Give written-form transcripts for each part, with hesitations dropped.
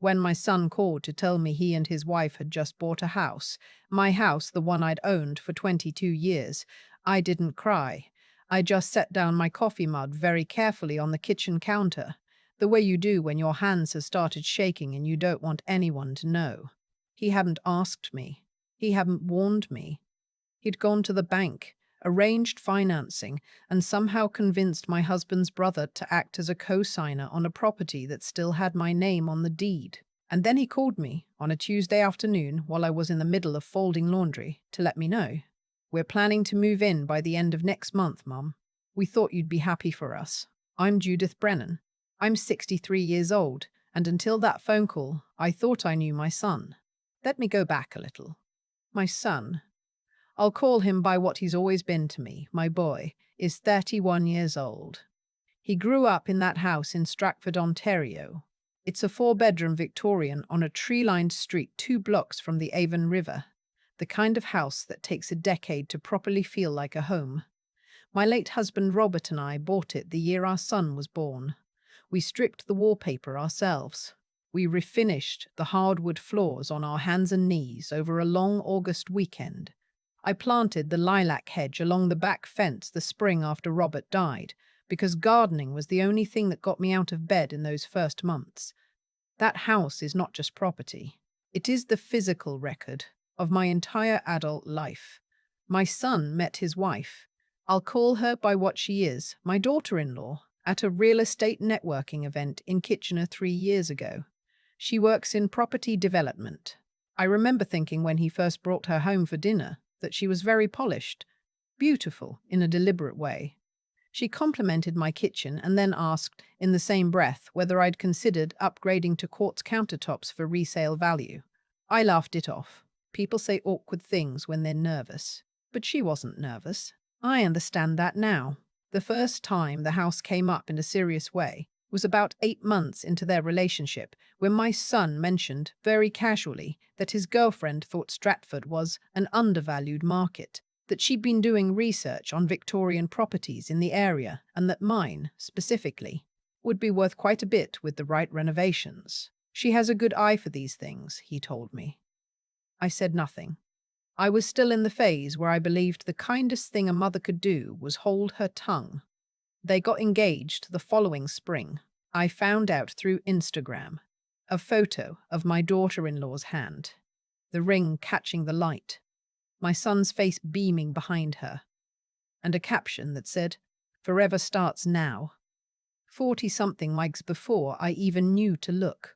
When my son called to tell me he and his wife had just bought a house, my house, the one I'd owned for 22 years, I didn't cry. I just set down my coffee mug very carefully on the kitchen counter, the way you do when your hands have started shaking and you don't want anyone to know. He hadn't asked me. He hadn't warned me. He'd gone to the bank, arranged financing, and somehow convinced my husband's brother to act as a co-signer on a property that still had my name on the deed. And then he called me on a Tuesday afternoon while I was in the middle of folding laundry to let me know. "We're planning to move in by the end of next month, Mum. We thought you'd be happy for us. I'm Judith Brennan. I'm 63 years old, and until that phone call, I thought I knew my son." Let me go back a little. My son, I'll call him by what he's always been to me, my boy, is 31 years old. He grew up in that house in Stratford, Ontario. It's a 4-bedroom Victorian on a tree-lined street 2 blocks from the Avon River, the kind of house that takes a decade to properly feel like a home. My late husband Robert and I bought it the year our son was born. We stripped the wallpaper ourselves. We refinished the hardwood floors on our hands and knees over a long August weekend. I planted the lilac hedge along the back fence the spring after Robert died, because gardening was the only thing that got me out of bed in those first months. That house is not just property. It is the physical record of my entire adult life. My son met his wife. I'll call her by what she is, my daughter-in-law, at a real estate networking event in Kitchener 3 years ago. She works in property development. I remember thinking when he first brought her home for dinner that she was very polished, beautiful in a deliberate way. She complimented my kitchen and then asked, in the same breath, whether I'd considered upgrading to quartz countertops for resale value. I laughed it off. People say awkward things when they're nervous. But she wasn't nervous. I understand that now. The first time the house came up in a serious way was about 8 months into their relationship, when my son mentioned, very casually, that his girlfriend thought Stratford was an undervalued market, that she'd been doing research on Victorian properties in the area, and that mine, specifically, would be worth quite a bit with the right renovations. She has a good eye for these things, he told me. I said nothing. I was still in the phase where I believed the kindest thing a mother could do was hold her tongue. They got engaged the following spring. I found out through Instagram a photo of my daughter-in-law's hand, the ring catching the light, my son's face beaming behind her, and a caption that said, "Forever starts now." 40-something weeks before I even knew to look.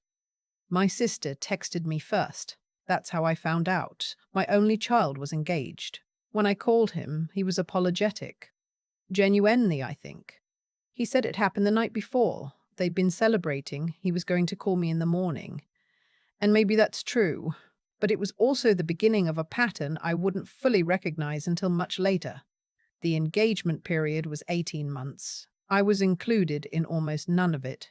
My sister texted me first. That's how I found out. My only child was engaged. When I called him, he was apologetic. Genuinely, I think. He said it happened the night before. They'd been celebrating. He was going to call me in the morning. And maybe that's true. But it was also the beginning of a pattern I wouldn't fully recognize until much later. The engagement period was 18 months. I was included in almost none of it.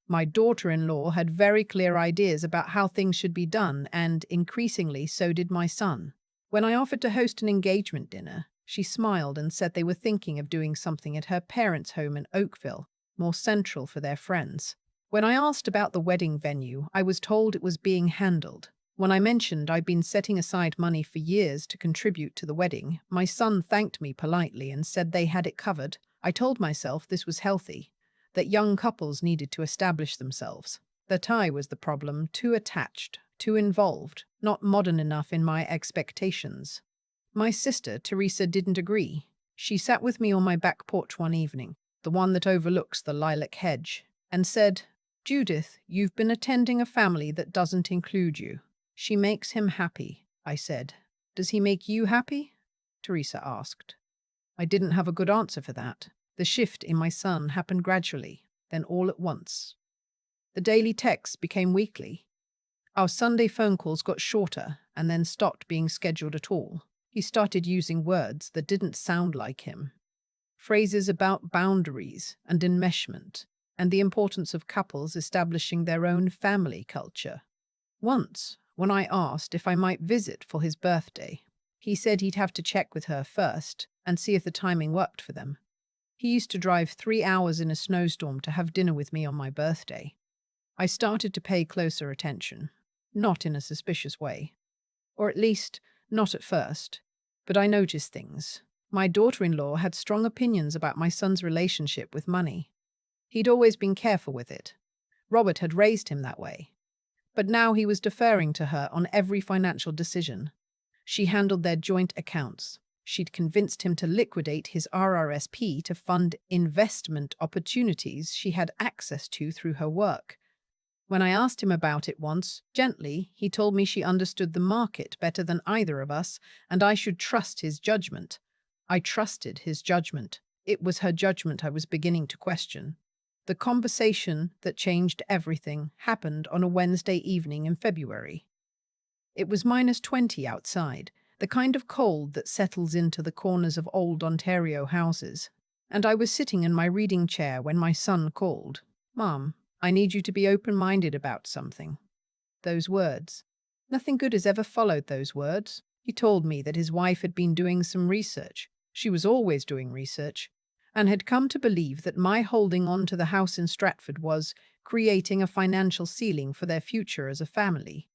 My daughter-in-law had very clear ideas about how things should be done, and increasingly so did my son. When I offered to host an engagement dinner, she smiled and said they were thinking of doing something at her parents' home in Oakville, more central for their friends. When I asked about the wedding venue, I was told it was being handled. When I mentioned I'd been setting aside money for years to contribute to the wedding, my son thanked me politely and said they had it covered. I told myself this was healthy, that young couples needed to establish themselves. That I was the problem, too attached, too involved, not modern enough in my expectations. My sister, Teresa, didn't agree. She sat with me on my back porch one evening, the one that overlooks the lilac hedge, and said, "Judith, you've been attending a family that doesn't include you. She makes him happy," I said. "Does he make you happy?" Teresa asked. I didn't have a good answer for that. The shift in my son happened gradually, then all at once. The daily texts became weekly. Our Sunday phone calls got shorter and then stopped being scheduled at all. He started using words that didn't sound like him. Phrases about boundaries and enmeshment, and the importance of couples establishing their own family culture. Once, when I asked if I might visit for his birthday, he said he'd have to check with her first and see if the timing worked for them. He used to drive 3 hours in a snowstorm to have dinner with me on my birthday. I started to pay closer attention, not in a suspicious way, or at least not at first, but I noticed things. My daughter-in-law had strong opinions about my son's relationship with money. He'd always been careful with it. Robert had raised him that way. But now he was deferring to her on every financial decision. She handled their joint accounts. She'd convinced him to liquidate his RRSP to fund investment opportunities she had access to through her work. When I asked him about it once, gently, he told me she understood the market better than either of us, and I should trust his judgment. I trusted his judgment. It was her judgment I was beginning to question. The conversation that changed everything happened on a Wednesday evening in February. It was -20 outside, the kind of cold that settles into the corners of old Ontario houses, and I was sitting in my reading chair when my son called. "Mom, I need you to be open-minded about something." Those words. Nothing good has ever followed those words. He told me that his wife had been doing some research. She was always doing research, and had come to believe that my holding on to the house in Stratford was creating a financial ceiling for their future as a family.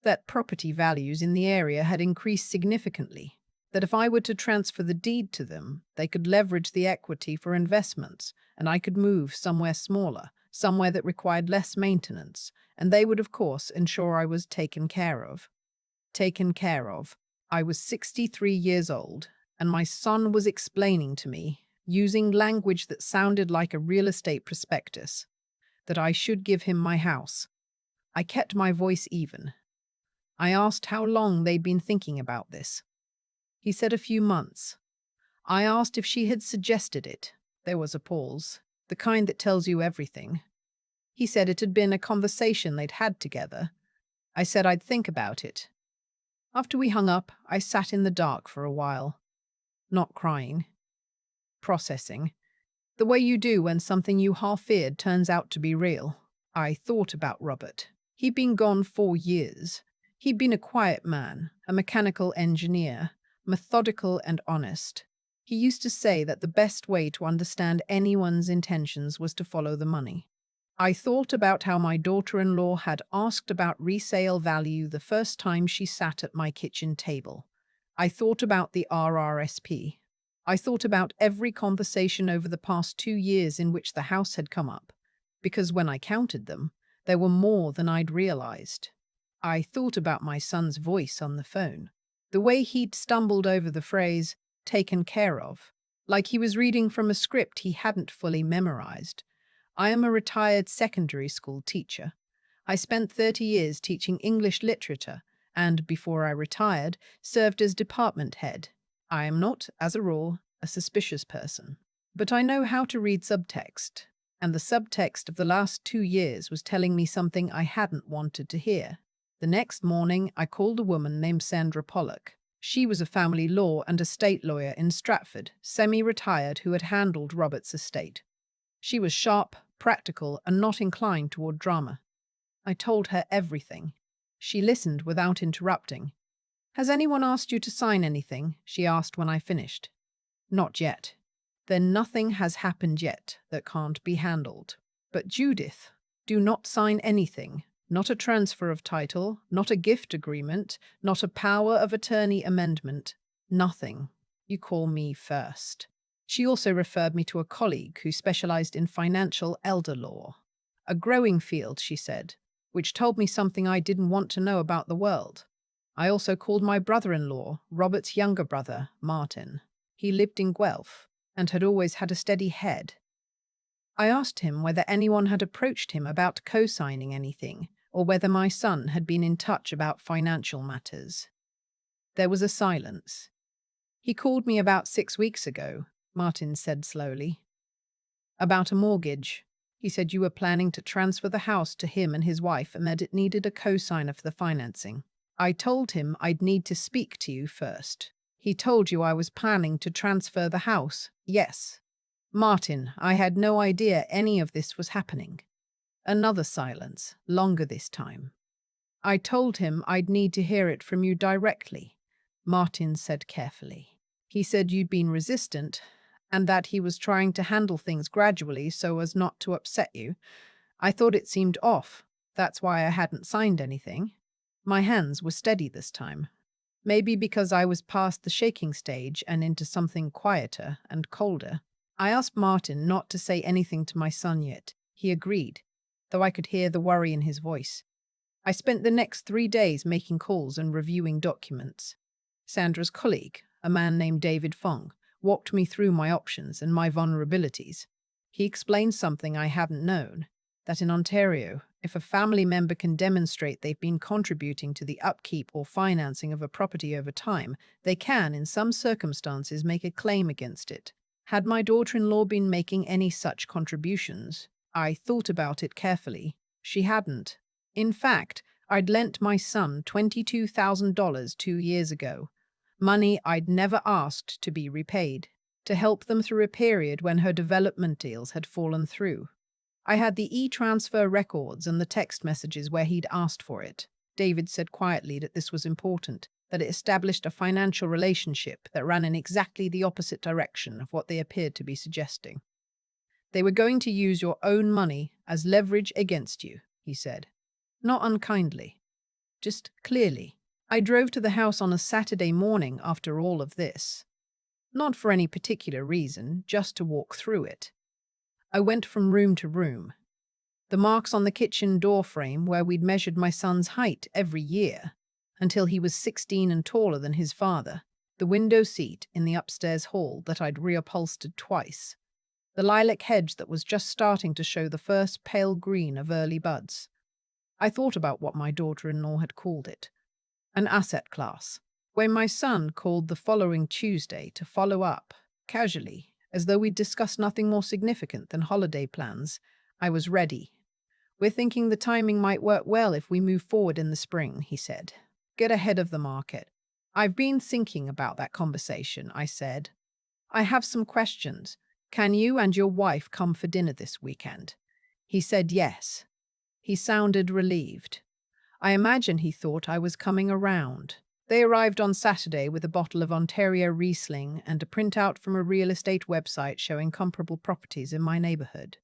That property values in the area had increased significantly, that if I were to transfer the deed to them, they could leverage the equity for investments, and I could move somewhere smaller, somewhere that required less maintenance, and they would, of course, ensure I was taken care of. Taken care of. I was 63 years old, and my son was explaining to me, using language that sounded like a real estate prospectus, that I should give him my house. I kept my voice even. I asked how long they'd been thinking about this. He said a few months. I asked if she had suggested it. There was a pause, the kind that tells you everything. He said it had been a conversation they'd had together. I said I'd think about it. After we hung up, I sat in the dark for a while. Not crying. Processing. The way you do when something you half-feared turns out to be real. I thought about Robert. He'd been gone 4 years. He'd been a quiet man, a mechanical engineer, methodical and honest. He used to say that the best way to understand anyone's intentions was to follow the money. I thought about how my daughter-in-law had asked about resale value the first time she sat at my kitchen table. I thought about the RRSP. I thought about every conversation over the past 2 years in which the house had come up, because when I counted them, there were more than I'd realized. I thought about my son's voice on the phone, the way he'd stumbled over the phrase, "taken care of," like he was reading from a script he hadn't fully memorized. I am a retired secondary school teacher. I spent 30 years teaching English literature and, before I retired, served as department head. I am not, as a rule, a suspicious person. But I know how to read subtext, and the subtext of the last 2 years was telling me something I hadn't wanted to hear. The next morning, I called a woman named Sandra Pollock. She was a family law and estate lawyer in Stratford, semi-retired, who had handled Robert's estate. She was sharp, practical, and not inclined toward drama. I told her everything. She listened without interrupting. "Has anyone asked you to sign anything?" she asked when I finished. "Not yet." "Then nothing has happened yet that can't be handled." "But Judith, do not sign anything. Not a transfer of title, not a gift agreement, not a power of attorney amendment. Nothing. You call me first." She also referred me to a colleague who specialized in financial elder law. A growing field, she said, which told me something I didn't want to know about the world. I also called my brother-in-law, Robert's younger brother, Martin. He lived in Guelph and had always had a steady head. I asked him whether anyone had approached him about co-signing anything, or whether my son had been in touch about financial matters. There was a silence. "He called me about 6 weeks ago," Martin said slowly. "About a mortgage. He said you were planning to transfer the house to him and his wife and that it needed a co-signer for the financing. I told him I'd need to speak to you first." "He told you I was planning to transfer the house?" "Yes." "Martin, I had no idea any of this was happening." Another silence, longer this time. "I told him I'd need to hear it from you directly," Martin said carefully. "He said you'd been resistant and that he was trying to handle things gradually so as not to upset you. I thought it seemed off. That's why I hadn't signed anything. My hands were steady this time. Maybe because I was past the shaking stage and into something quieter and colder. I asked Martin not to say anything to my son yet. He agreed, though I could hear the worry in his voice. I spent the next 3 days making calls and reviewing documents. Sandra's colleague, a man named David Fong, walked me through my options and my vulnerabilities. He explained something I hadn't known, that in Ontario, if a family member can demonstrate they've been contributing to the upkeep or financing of a property over time, they can, in some circumstances, make a claim against it. Had my daughter-in-law been making any such contributions? I thought about it carefully. She hadn't. In fact, I'd lent my son $22,000 2 years ago, money I'd never asked to be repaid, to help them through a period when her development deals had fallen through. I had the e-transfer records and the text messages where he'd asked for it. David said quietly that this was important, that it established a financial relationship that ran in exactly the opposite direction of what they appeared to be suggesting. They were going to use your own money as leverage against you, he said. Not unkindly, just clearly. I drove to the house on a Saturday morning after all of this. Not for any particular reason, just to walk through it. I went from room to room. The marks on the kitchen door frame where we'd measured my son's height every year, until he was 16 and taller than his father. The window seat in the upstairs hall that I'd reupholstered twice. The lilac hedge that was just starting to show the first pale green of early buds. I thought about what my daughter-in-law had called it. An asset class. When my son called the following Tuesday to follow up, casually, as though we'd discussed nothing more significant than holiday plans, I was ready. We're thinking the timing might work well if we move forward in the spring, he said. Get ahead of the market. I've been thinking about that conversation, I said. I have some questions. Can you and your wife come for dinner this weekend? He said yes. He sounded relieved. I imagine he thought I was coming around. They arrived on Saturday with a bottle of Ontario Riesling and a printout from a real estate website showing comparable properties in my neighborhood.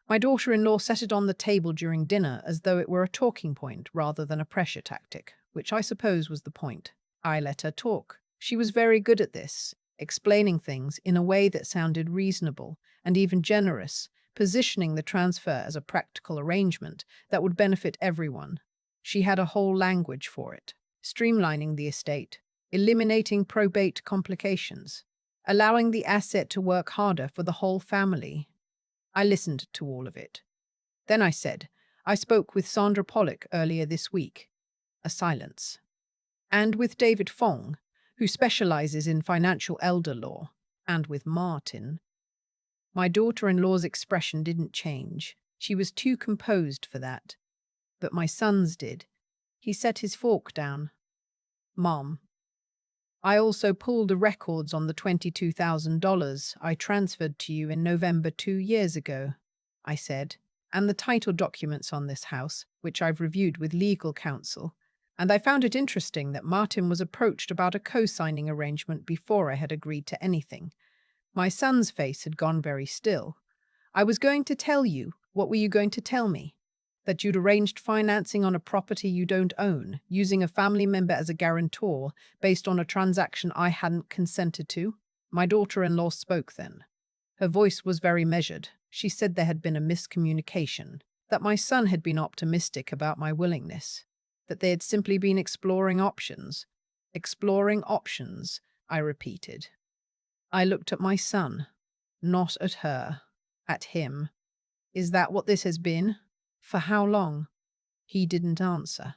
My daughter-in-law set it on the table during dinner as though it were a talking point rather than a pressure tactic, which I suppose was the point. I let her talk. She was very good at this, explaining things in a way that sounded reasonable and even generous, positioning the transfer as a practical arrangement that would benefit everyone. She had a whole language for it, streamlining the estate, eliminating probate complications, allowing the asset to work harder for the whole family. I listened to all of it. Then I said, I spoke with Sandra Pollock earlier this week. A silence. And with David Fong, who specializes in financial elder law, and with Martin. My daughter-in-law's expression didn't change. She was too composed for that. But my son's did. He set his fork down. Mom. I also pulled the records on the $22,000 I transferred to you in November 2 years ago, I said, and the title documents on this house, which I've reviewed with legal counsel, and I found it interesting that Martin was approached about a co-signing arrangement before I had agreed to anything. My son's face had gone very still. I was going to tell you. What were you going to tell me? That you'd arranged financing on a property you don't own, using a family member as a guarantor, based on a transaction I hadn't consented to? My daughter-in-law spoke then. Her voice was very measured. She said there had been a miscommunication, that my son had been optimistic about my willingness, that they had simply been exploring options. Exploring options, I repeated. I looked at my son, not at her, at him. Is that what this has been? For how long? He didn't answer.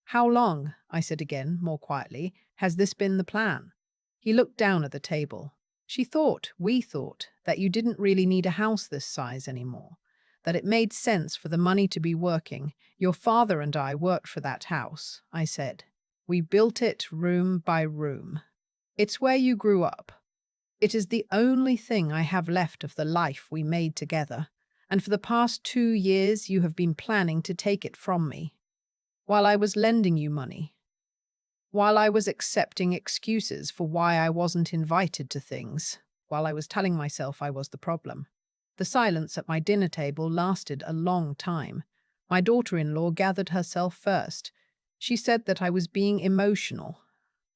How long, I said again, more quietly, has this been the plan? He looked down at the table. We thought, that you didn't really need a house this size anymore, that it made sense for the money to be working. Your father and I worked for that house, I said. We built it room by room. It's where you grew up. It is the only thing I have left of the life we made together, and for the past 2 years you have been planning to take it from me. While I was lending you money. While I was accepting excuses for why I wasn't invited to things. While I was telling myself I was the problem. The silence at my dinner table lasted a long time. My daughter-in-law gathered herself first. She said that I was being emotional,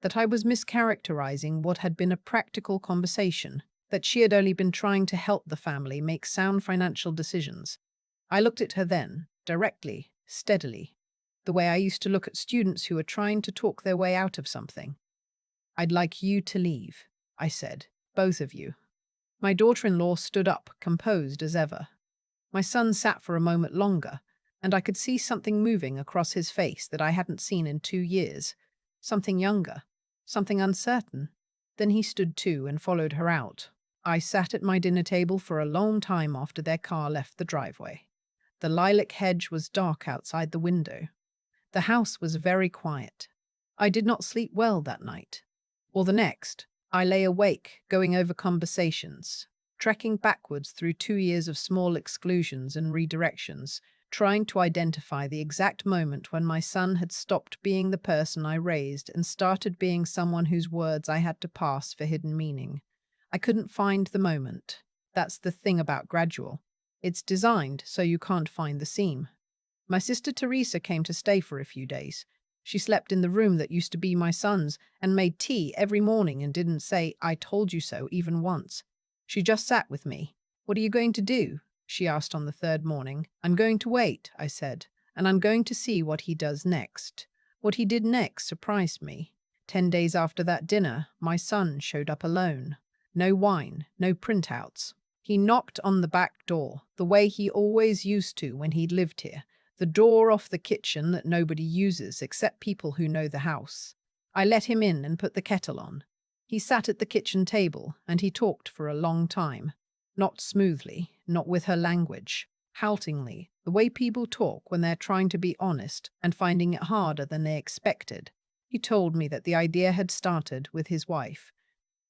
that I was mischaracterizing what had been a practical conversation, that she had only been trying to help the family make sound financial decisions. I looked at her then, directly, steadily, the way I used to look at students who are trying to talk their way out of something. "I'd like you to leave," I said, "both of you." My daughter-in-law stood up, composed as ever. My son sat for a moment longer, and I could see something moving across his face that I hadn't seen in 2 years. Something younger, something uncertain. Then he stood too and followed her out. I sat at my dinner table for a long time after their car left the driveway. The lilac hedge was dark outside the window. The house was very quiet. I did not sleep well that night. Or the next, I lay awake, going over conversations, trekking backwards through 2 years of small exclusions and redirections, trying to identify the exact moment when my son had stopped being the person I raised and started being someone whose words I had to pass for hidden meaning. I couldn't find the moment. That's the thing about gradual. It's designed so you can't find the seam. My sister Teresa came to stay for a few days. She slept in the room that used to be my son's and made tea every morning and didn't say, "I told you so," even once. She just sat with me. "What are you going to do?" she asked on the third morning. "I'm going to wait," I said, "and I'm going to see what he does next." What he did next surprised me. 10 days after that dinner, my son showed up alone. No wine, no printouts. He knocked on the back door, the way he always used to when he'd lived here. The door off the kitchen that nobody uses except people who know the house. I let him in and put the kettle on. He sat at the kitchen table and he talked for a long time. Not smoothly, not with her language, haltingly, the way people talk when they're trying to be honest and finding it harder than they expected. He told me that the idea had started with his wife,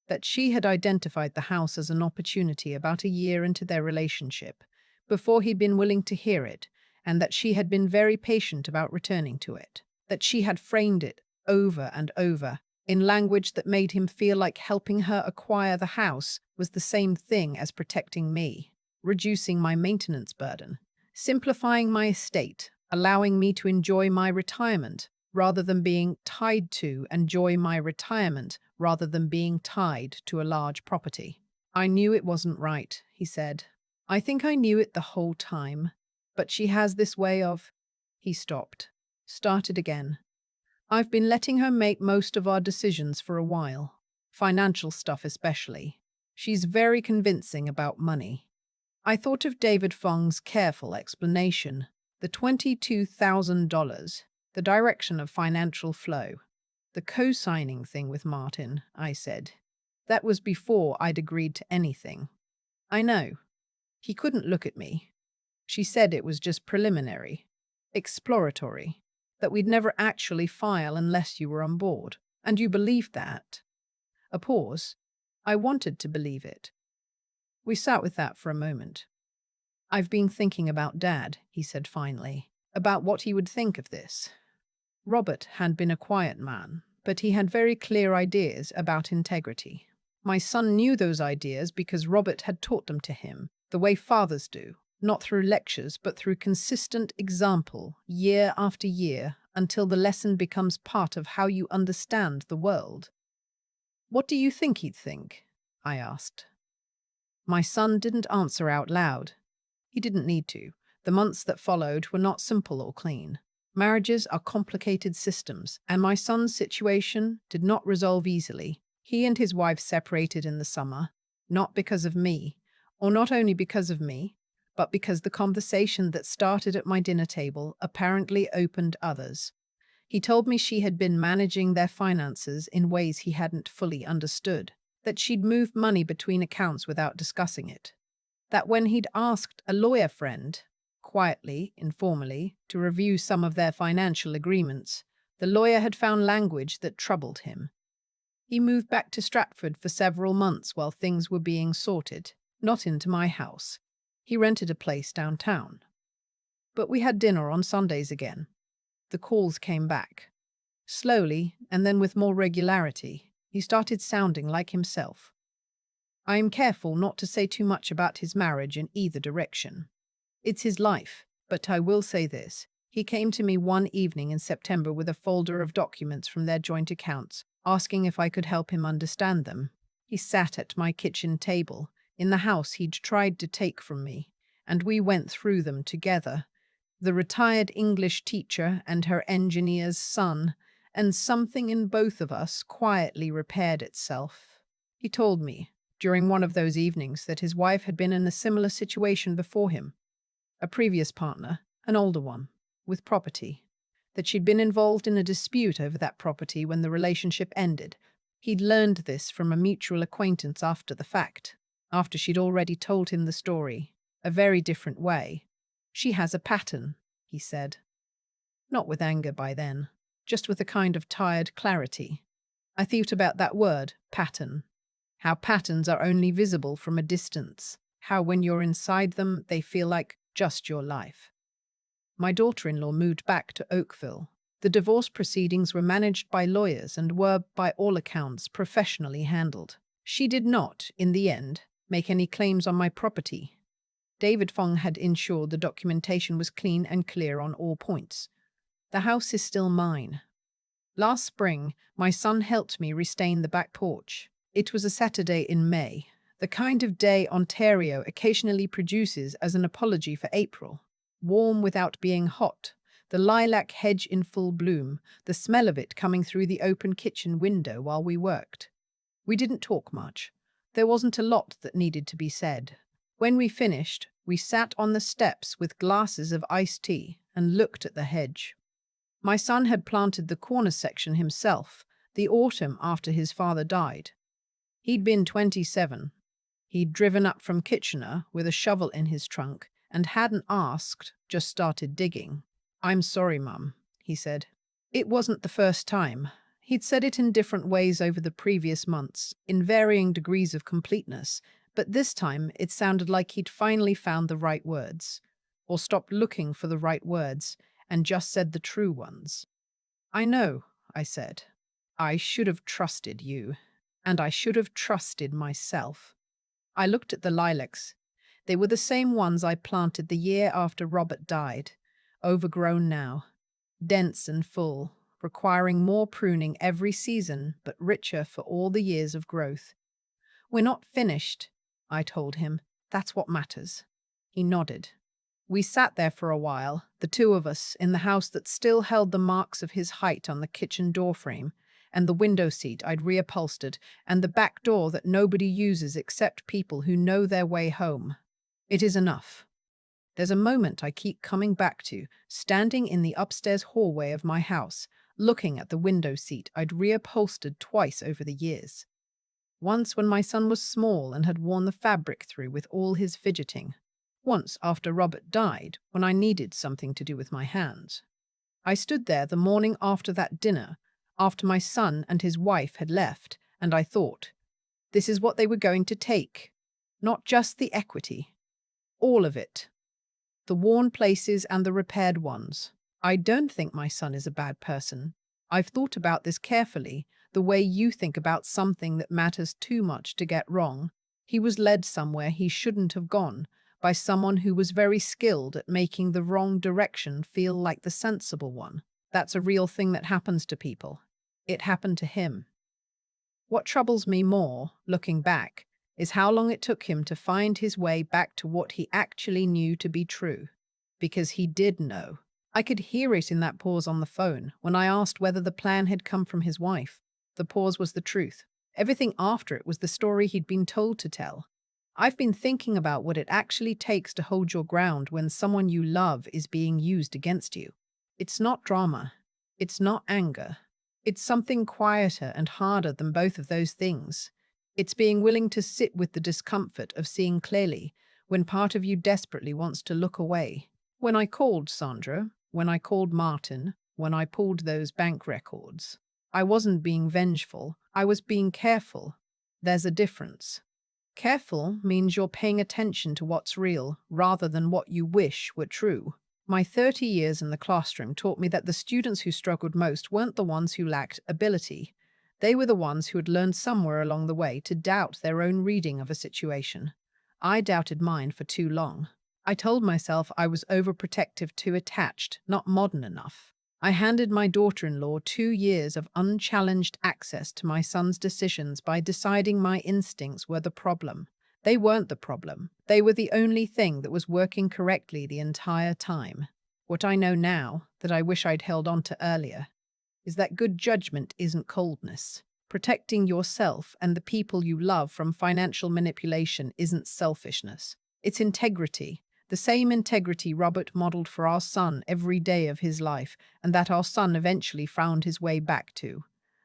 that she had identified the house as an opportunity about a year into their relationship, before he'd been willing to hear it, and that she had been very patient about returning to it, that she had framed it over and over in language that made him feel like helping her acquire the house was the same thing as protecting me, reducing my maintenance burden, simplifying my estate, allowing me to enjoy my retirement rather than being tied to enjoy my retirement rather than being tied to a large property. "I knew it wasn't right," he said. "I think I knew it the whole time. But she has this way of—" He stopped, started again. "I've been letting her make most of our decisions for a while. Financial stuff especially. She's very convincing about money." I thought of David Fong's careful explanation. The $22,000, the direction of financial flow. The co-signing thing with Martin, I said. That was before I'd agreed to anything. "I know." He couldn't look at me. "She said it was just preliminary, exploratory, that we'd never actually file unless you were on board. And you believed that?" A pause. I wanted to believe it. We sat with that for a moment. "I've been thinking about Dad," he said finally, "about what he would think of this." Robert had been a quiet man, but he had very clear ideas about integrity. My son knew those ideas because Robert had taught them to him, the way fathers do. Not through lectures, but through consistent example, year after year, until the lesson becomes part of how you understand the world. "What do you think he'd think?" I asked. My son didn't answer out loud. He didn't need to. The months that followed were not simple or clean. Marriages are complicated systems, and my son's situation did not resolve easily. He and his wife separated in the summer, not because of me, or not only because of me, but because the conversation that started at my dinner table apparently opened others. He told me she had been managing their finances in ways he hadn't fully understood, that she'd moved money between accounts without discussing it, that when he'd asked a lawyer friend, quietly, informally, to review some of their financial agreements, the lawyer had found language that troubled him. He moved back to Stratford for several months while things were being sorted, not into my house. He rented a place downtown. But we had dinner on Sundays again. The calls came back. Slowly, and then with more regularity, he started sounding like himself. I am careful not to say too much about his marriage in either direction. It's his life, but I will say this. He came to me one evening in September with a folder of documents from their joint accounts, asking if I could help him understand them. He sat at my kitchen table, in the house he'd tried to take from me, and we went through them together. The retired English teacher and her engineer's son, and something in both of us quietly repaired itself. He told me, during one of those evenings, that his wife had been in a similar situation before him, a previous partner, an older one, with property, that she'd been involved in a dispute over that property when the relationship ended. He'd learned this from a mutual acquaintance after the fact, after she'd already told him the story, a very different way. She has a pattern, he said. Not with anger by then, just with a kind of tired clarity. I thought about that word, pattern. How patterns are only visible from a distance. How when you're inside them, they feel like just your life. My daughter-in-law moved back to Oakville. The divorce proceedings were managed by lawyers and were, by all accounts, professionally handled. She did not, in the end, make any claims on my property. David Fong had ensured the documentation was clean and clear on all points. The house is still mine. Last spring, my son helped me restain the back porch. It was a Saturday in May, the kind of day Ontario occasionally produces as an apology for April. Warm without being hot, the lilac hedge in full bloom, the smell of it coming through the open kitchen window while we worked. We didn't talk much. There wasn't a lot that needed to be said. When we finished, we sat on the steps with glasses of iced tea and looked at the hedge. My son had planted the corner section himself, the autumn after his father died. He'd been 27. He'd driven up from Kitchener with a shovel in his trunk and hadn't asked, just started digging. "I'm sorry, Mum," he said. It wasn't the first time. He'd said it in different ways over the previous months, in varying degrees of completeness, but this time it sounded like he'd finally found the right words, or stopped looking for the right words, and just said the true ones. "I know," I said. "I should have trusted you, and I should have trusted myself." I looked at the lilacs. They were the same ones I planted the year after Robert died, overgrown now, dense and full, requiring more pruning every season, but richer for all the years of growth. "We're not finished," I told him. "That's what matters." He nodded. We sat there for a while, the two of us, in the house that still held the marks of his height on the kitchen doorframe, and the window seat I'd reupholstered, and the back door that nobody uses except people who know their way home. It is enough. There's a moment I keep coming back to, standing in the upstairs hallway of my house, looking at the window seat I'd reupholstered twice over the years. Once when my son was small and had worn the fabric through with all his fidgeting. Once after Robert died, when I needed something to do with my hands. I stood there the morning after that dinner, after my son and his wife had left, and I thought, this is what they were going to take. Not just the equity. All of it. The worn places and the repaired ones. I don't think my son is a bad person. I've thought about this carefully, the way you think about something that matters too much to get wrong. He was led somewhere he shouldn't have gone, by someone who was very skilled at making the wrong direction feel like the sensible one. That's a real thing that happens to people. It happened to him. What troubles me more, looking back, is how long it took him to find his way back to what he actually knew to be true. Because he did know. I could hear it in that pause on the phone when I asked whether the plan had come from his wife. The pause was the truth. Everything after it was the story he'd been told to tell. I've been thinking about what it actually takes to hold your ground when someone you love is being used against you. It's not drama. It's not anger. It's something quieter and harder than both of those things. It's being willing to sit with the discomfort of seeing clearly when part of you desperately wants to look away. When I called Sandra, when I called Martin, when I pulled those bank records, I wasn't being vengeful. I was being careful. There's a difference. Careful means you're paying attention to what's real rather than what you wish were true. My 30 years in the classroom taught me that the students who struggled most weren't the ones who lacked ability. They were the ones who had learned somewhere along the way to doubt their own reading of a situation. I doubted mine for too long. I told myself I was overprotective, too attached, not modern enough. I handed my daughter-in-law 2 years of unchallenged access to my son's decisions by deciding my instincts were the problem. They weren't the problem. They were the only thing that was working correctly the entire time. What I know now, that I wish I'd held on to earlier, is that good judgment isn't coldness. Protecting yourself and the people you love from financial manipulation isn't selfishness. It's integrity. The same integrity Robert modeled for our son every day of his life, and that our son eventually found his way back to.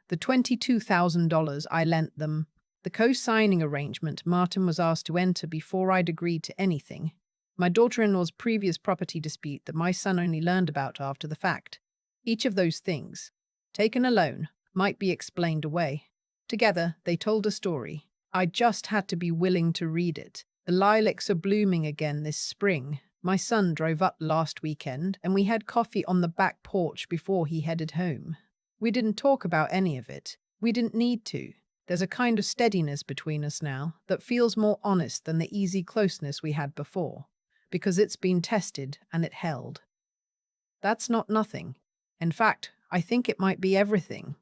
The $22,000 I lent them, the co-signing arrangement Martin was asked to enter before I'd agreed to anything, my daughter-in-law's previous property dispute that my son only learned about after the fact. Each of those things, taken alone, might be explained away. Together, they told a story. I just had to be willing to read it. The lilacs are blooming again this spring. My son drove up last weekend, and we had coffee on the back porch before he headed home. We didn't talk about any of it. We didn't need to. There's a kind of steadiness between us now that feels more honest than the easy closeness we had before, because it's been tested and it held. That's not nothing. In fact, I think it might be everything.